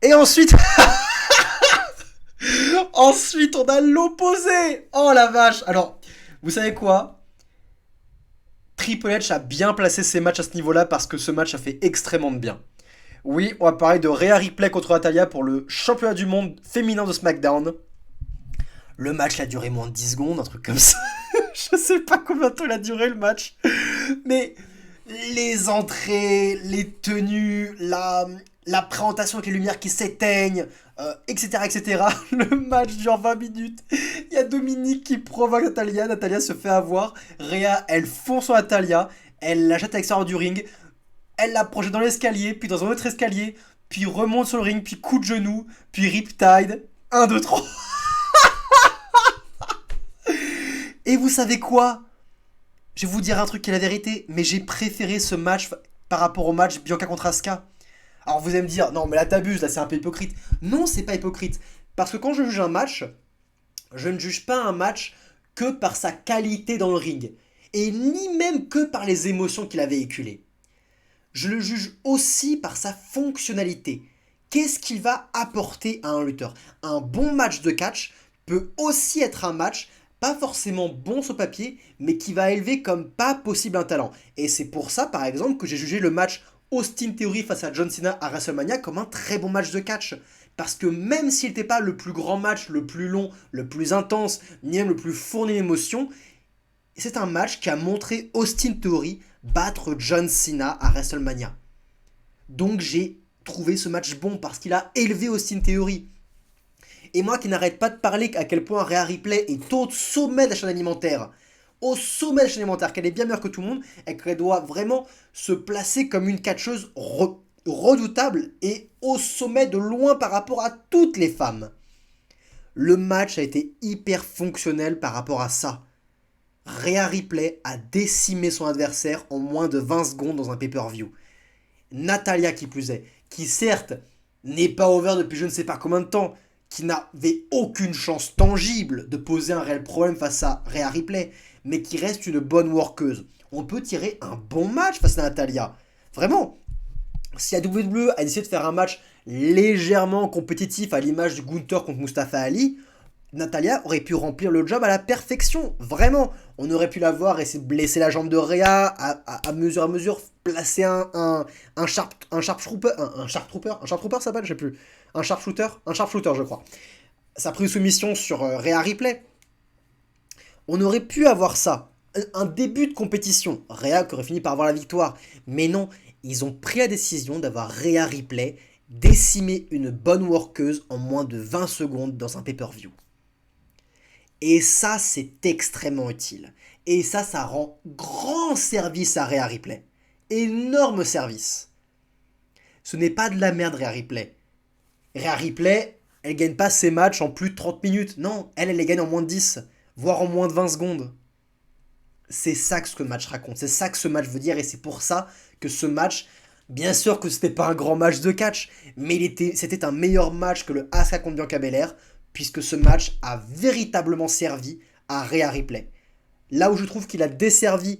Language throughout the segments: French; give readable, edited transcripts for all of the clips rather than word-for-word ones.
Et ensuite... ensuite, on a l'opposé. Oh la vache. Alors, vous savez quoi? Triple H a bien placé ses matchs à ce niveau-là parce que ce match a fait extrêmement de bien. Oui, on va parler de Rhea Ripley contre Natalya pour le championnat du monde féminin de SmackDown. Le match a duré moins de 10 secondes, un truc comme ça. Je sais pas combien de temps il a duré le match. Mais les entrées, les tenues, la présentation avec les lumières qui s'éteignent, etc., etc. Le match dure 20 minutes. Il y a Dominique qui provoque Natalya. Natalya se fait avoir. Rhea, elle fonce sur Natalya. Elle la jette à l'extérieur du ring. Elle la projette dans l'escalier, puis dans un autre escalier, puis remonte sur le ring, puis coup de genou, puis Riptide. 1, 2, 3. Et vous savez quoi? Je vais vous dire un truc qui est la vérité, mais j'ai préféré ce match par rapport au match Bianca contre Asuka. Alors vous allez me dire, non mais là t'abuses, là c'est un peu hypocrite. Non, c'est pas hypocrite. Parce que quand je juge un match, je ne juge pas un match que par sa qualité dans le ring. Et ni même que par les émotions qu'il a véhiculées. Je le juge aussi par sa fonctionnalité. Qu'est-ce qu'il va apporter à un lutteur? Un bon match de catch peut aussi être un match pas forcément bon sur papier, mais qui va élever comme pas possible un talent. Et c'est pour ça, par exemple, que j'ai jugé le match Austin Theory face à John Cena à WrestleMania comme un très bon match de catch. Parce que même s'il n'était pas le plus grand match, le plus long, le plus intense, ni même le plus fourni d'émotions, c'est un match qui a montré Austin Theory battre John Cena à WrestleMania. Donc j'ai trouvé ce match bon parce qu'il a élevé Austin Theory. Et moi qui n'arrête pas de parler à quel point Rhea Ripley est au sommet de la chaîne alimentaire, au sommet de la chaîne alimentaire, qu'elle est bien meilleure que tout le monde et qu'elle doit vraiment se placer comme une catcheuse redoutable et au sommet de loin par rapport à toutes les femmes. Le match a été hyper fonctionnel par rapport à ça. Rhea Ripley a décimé son adversaire en moins de 20 secondes dans un pay-per-view. Natalya qui plus est, qui certes n'est pas over depuis je ne sais pas combien de temps, qui n'avait aucune chance tangible de poser un réel problème face à Rhea Ripley, mais qui reste une bonne workeuse. On peut tirer un bon match face à Natalya. Vraiment, si la WWE a décidé de faire un match légèrement compétitif à l'image du Gunther contre Mustafa Ali, Natalya aurait pu remplir le job à la perfection. Vraiment, on aurait pu la voir essayer de blesser la jambe de Rhea à mesure, placer un sharpshooter, un sharptrooper ça s'appelle, je sais plus, un sharpshooter, je crois. Ça a pris une soumission sur Rhea Ripley. On aurait pu avoir ça, un début de compétition. Rhea qui aurait fini par avoir la victoire, mais non, ils ont pris la décision d'avoir Rhea Ripley décimer une bonne workeuse en moins de 20 secondes dans un pay-per-view. Et ça, c'est extrêmement utile. Et ça rend grand service à Rhea Ripley. Énorme service. Ce n'est pas de la merde, Rhea Ripley. Rhea Ripley, elle gagne pas ses matchs en plus de 30 minutes. Non, elle les gagne en moins de 10, voire en moins de 20 secondes. C'est ça que ce match raconte. C'est ça que ce match veut dire. Et c'est pour ça que ce match, bien sûr que c'était pas un grand match de catch, mais c'était un meilleur match que le Asuka contre Bianca Belair, puisque ce match a véritablement servi à Rhea Ripley. Là où je trouve qu'il a desservi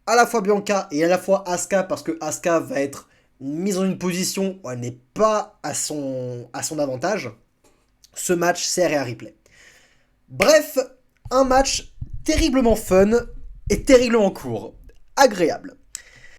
à la fois Bianca et à la fois Asuka, parce que Asuka va être mise dans une position où elle n'est pas à son avantage, ce match c'est Rhea Ripley. Bref, un match terriblement fun et terriblement court. Agréable.